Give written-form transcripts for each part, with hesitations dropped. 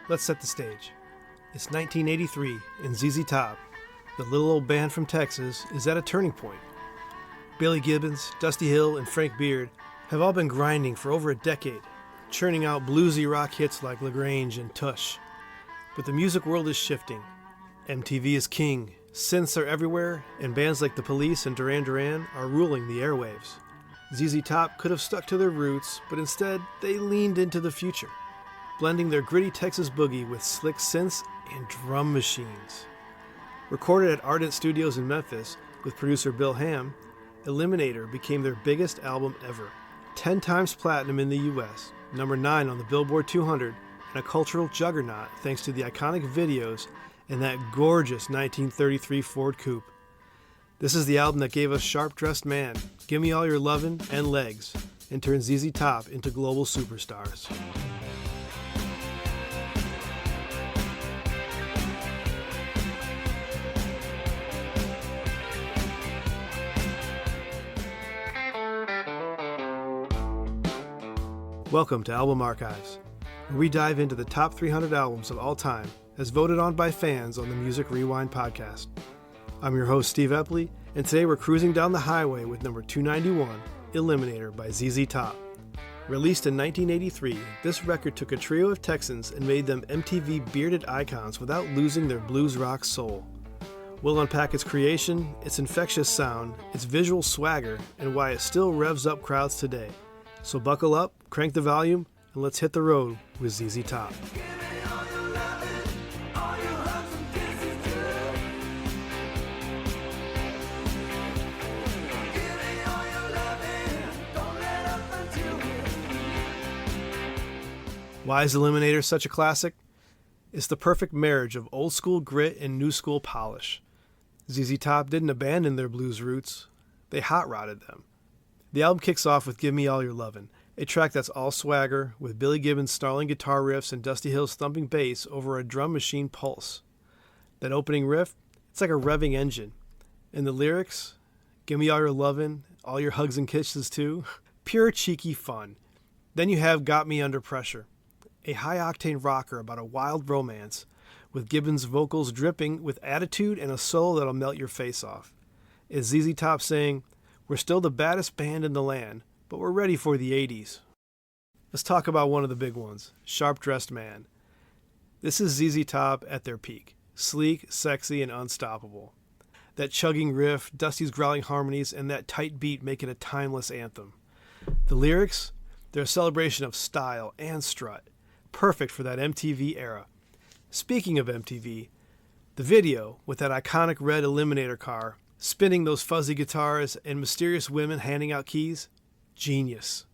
Let's set the stage. It's 1983, and ZZ Top, the little old band from Texas, is at a turning point. Billy Gibbons, Dusty Hill, and Frank Beard have all been grinding for over a decade, churning out bluesy rock hits like LaGrange and Tush. But the music world is shifting. MTV is king, synths are everywhere, and bands like The Police and Duran Duran are ruling the airwaves. ZZ Top could have stuck to their roots, but instead they leaned into the future, blending their gritty Texas boogie with slick synths and drum machines. Recorded at Ardent Studios in Memphis with producer Bill Ham, Eliminator became their biggest album ever. 10 times platinum in the US, number 9 on the Billboard 200, and a cultural juggernaut thanks to the iconic videos and that gorgeous 1933 Ford Coupe. This is the album that gave us Sharp Dressed Man, Gimme All Your Lovin', and Legs, and turned ZZ Top into global superstars. Welcome to Album Archives, where we dive into the top 300 albums of all time as voted on by fans on the Music Rewind podcast. I'm your host, Steve Epley, and today we're cruising down the highway with number 291, Eliminator by ZZ Top. Released in 1983, this record took a trio of Texans and made them MTV bearded icons without losing their blues rock soul. We'll unpack its creation, its infectious sound, its visual swagger, and why it still revs up crowds today. So buckle up, crank the volume, and let's hit the road with ZZ Top. Why is Eliminator such a classic? It's the perfect marriage of old school grit and new school polish. ZZ Top didn't abandon their blues roots, they hot rodded them. The album kicks off with Gimme All Your Lovin', a track that's all swagger, with Billy Gibbons' snarling guitar riffs and Dusty Hill's thumping bass over a drum machine pulse. That opening riff, it's like a revving engine. And the lyrics, gimme all your lovin', all your hugs and kisses too, pure cheeky fun. Then you have Got Me Under Pressure, a high-octane rocker about a wild romance, with Gibbons' vocals dripping with attitude and a soul that'll melt your face off. It's ZZ Top saying, "We're still the baddest band in the land, but we're ready for the 80s. Let's talk about one of the big ones, Sharp Dressed Man. This is ZZ Top at their peak, sleek, sexy, and unstoppable. That chugging riff, Dusty's growling harmonies, and that tight beat make it a timeless anthem. The lyrics, they're a celebration of style and strut, perfect for that MTV era. Speaking of MTV, the video with that iconic red Eliminator car, spinning those fuzzy guitars and mysterious women handing out keys, genius.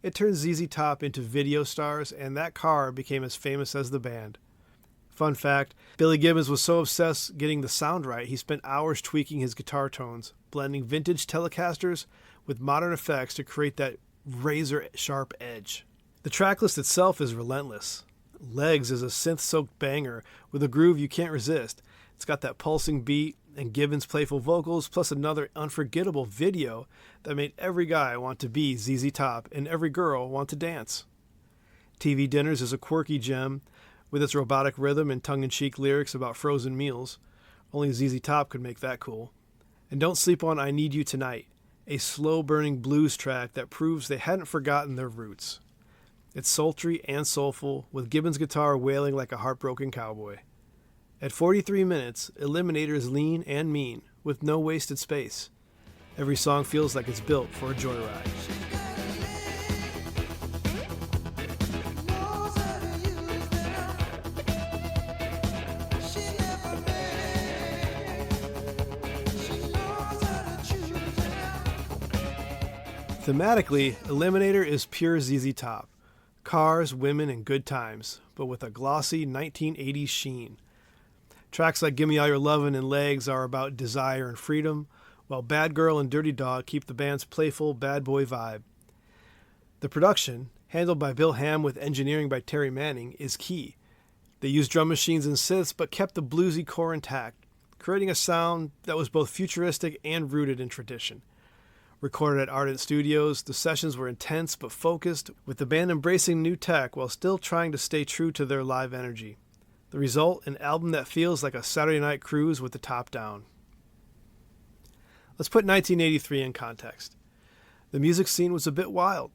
It turned ZZ Top into video stars, and that car became as famous as the band. Fun fact, Billy Gibbons was so obsessed getting the sound right, he spent hours tweaking his guitar tones, blending vintage Telecasters with modern effects to create that razor-sharp edge. The tracklist itself is relentless. Legs is a synth-soaked banger with a groove you can't resist. It's got that pulsing beat and Gibbons' playful vocals, plus another unforgettable video that made every guy want to be ZZ Top and every girl want to dance. TV Dinners is a quirky gem with its robotic rhythm and tongue-in-cheek lyrics about frozen meals. Only ZZ Top could make that cool. And don't sleep on I Need You Tonight, a slow-burning blues track that proves they hadn't forgotten their roots. It's sultry and soulful, with Gibbons' guitar wailing like a heartbroken cowboy. At 43 minutes, Eliminator is lean and mean, with no wasted space. Every song feels like it's built for a joyride. Thematically, Eliminator is pure ZZ Top. Cars, women, and good times, but with a glossy 1980s sheen. Tracks like Gimme All Your Lovin' and Legs are about desire and freedom, while Bad Girl and Dirty Dog keep the band's playful bad boy vibe. The production, handled by Bill Ham with engineering by Terry Manning, is key. They used drum machines and synths but kept the bluesy core intact, creating a sound that was both futuristic and rooted in tradition. Recorded at Ardent Studios, the sessions were intense but focused, with the band embracing new tech while still trying to stay true to their live energy. The result, an album that feels like a Saturday night cruise with the top down. Let's put 1983 in context. The music scene was a bit wild.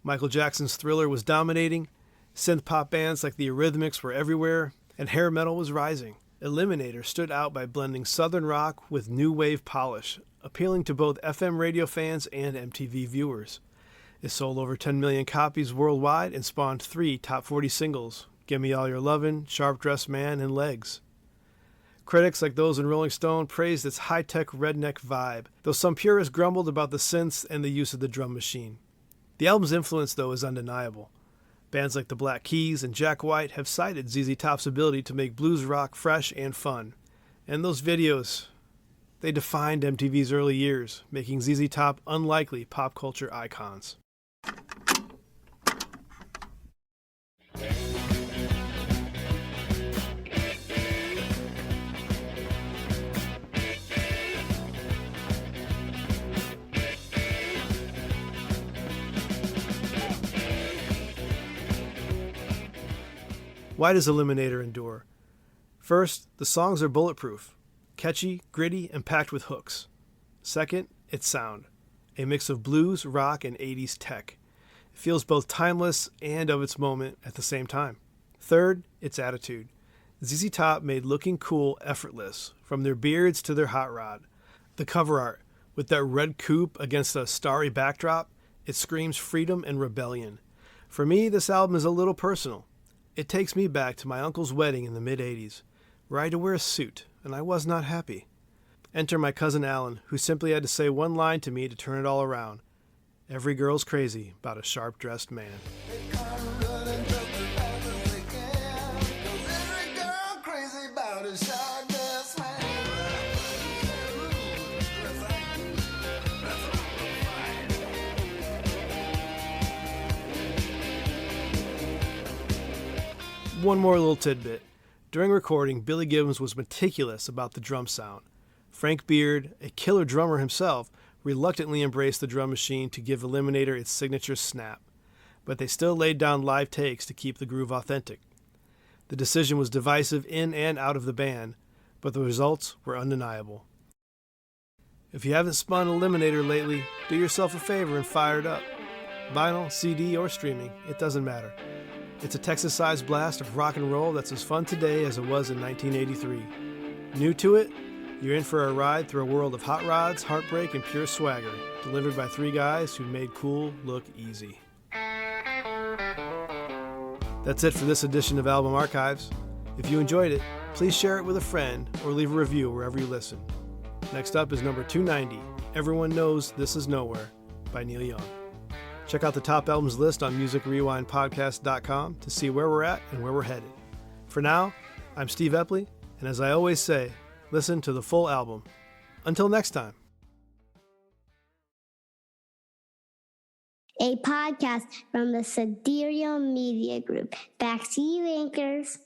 Michael Jackson's Thriller was dominating, synth-pop bands like the Eurythmics were everywhere, and hair metal was rising. Eliminator stood out by blending southern rock with new wave polish, appealing to both FM radio fans and MTV viewers. It sold over 10 million copies worldwide and spawned 3 top 40 singles: Gimme All Your Lovin', Sharp Dressed Man, and Legs. Critics like those in Rolling Stone praised its high-tech redneck vibe, though some purists grumbled about the synths and the use of the drum machine. The album's influence, though, is undeniable. Bands like the Black Keys and Jack White have cited ZZ Top's ability to make blues rock fresh and fun. And those videos, they defined MTV's early years, making ZZ Top unlikely pop culture icons. Why does Eliminator endure? First, the songs are bulletproof, catchy, gritty, and packed with hooks. Second, its sound, a mix of blues, rock, and 80s tech. It feels both timeless and of its moment at the same time. Third, its attitude. ZZ Top made looking cool effortless, from their beards to their hot rod. The cover art, with that red coupe against a starry backdrop, it screams freedom and rebellion. For me, this album is a little personal. It takes me back to my uncle's wedding in the mid-'80s, where I had to wear a suit, and I was not happy. Enter my cousin Alan, who simply had to say one line to me to turn it all around. Every girl's crazy about a sharp-dressed man. One more little tidbit. During recording, Billy Gibbons was meticulous about the drum sound. Frank Beard, a killer drummer himself, reluctantly embraced the drum machine to give Eliminator its signature snap, but they still laid down live takes to keep the groove authentic. The decision was divisive in and out of the band, but the results were undeniable. If you haven't spun Eliminator lately, do yourself a favor and fire it up. Vinyl, CD, or streaming, it doesn't matter. It's a Texas-sized blast of rock and roll that's as fun today as it was in 1983. New to it? You're in for a ride through a world of hot rods, heartbreak, and pure swagger, delivered by 3 guys who made cool look easy. That's it for this edition of Album Archives. If you enjoyed it, please share it with a friend or leave a review wherever you listen. Next up is number 290, Everyone Knows This Is Nowhere, by Neil Young. Check out the top albums list on musicrewindpodcast.com to see where we're at and where we're headed. For now, I'm Steve Epley, and as I always say, listen to the full album. Until next time. A podcast from the Sidereal Media Group. Back to you, anchors.